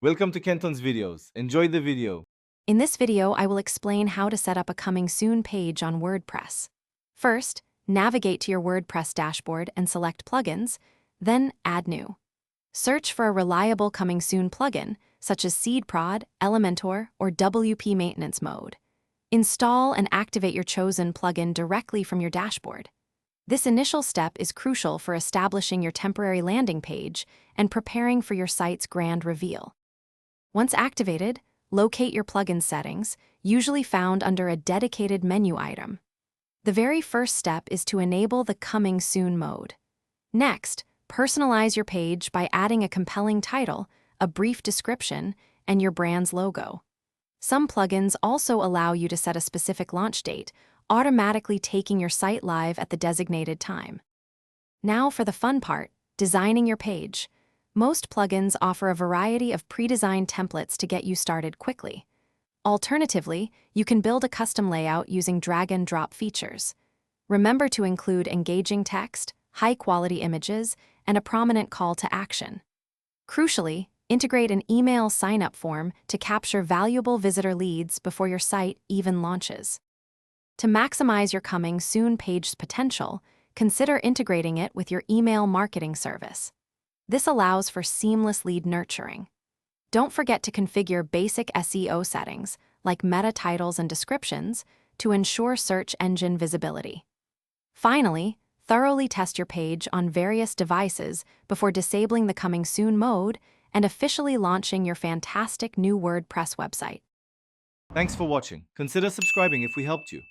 Welcome to Kenton's videos. Enjoy the video. In this video, I will explain how to set up a Coming Soon page on WordPress. First, navigate to your WordPress dashboard and select Plugins, then Add New. Search for a reliable Coming Soon plugin, such as SeedProd, Elementor, or WP Maintenance Mode. Install and activate your chosen plugin directly from your dashboard. This initial step is crucial for establishing your temporary landing page and preparing for your site's grand reveal. Once activated, locate your plugin settings, usually found under a dedicated menu item. The very first step is to enable the Coming Soon mode. Next, personalize your page by adding a compelling title, a brief description, and your brand's logo. Some plugins also allow you to set a specific launch date, automatically taking your site live at the designated time. Now for the fun part, designing your page. Most plugins offer a variety of pre-designed templates to get you started quickly. Alternatively, you can build a custom layout using drag-and-drop features. Remember to include engaging text, high-quality images, and a prominent call to action. Crucially, integrate an email sign-up form to capture valuable visitor leads before your site even launches. To maximize your Coming Soon page's potential, consider integrating it with your email marketing service. This allows for seamless lead nurturing. Don't forget to configure basic SEO settings, like meta titles and descriptions, to ensure search engine visibility. Finally, thoroughly test your page on various devices before disabling the Coming Soon mode and officially launching your fantastic new WordPress website. Thanks for watching. Consider subscribing if we helped you.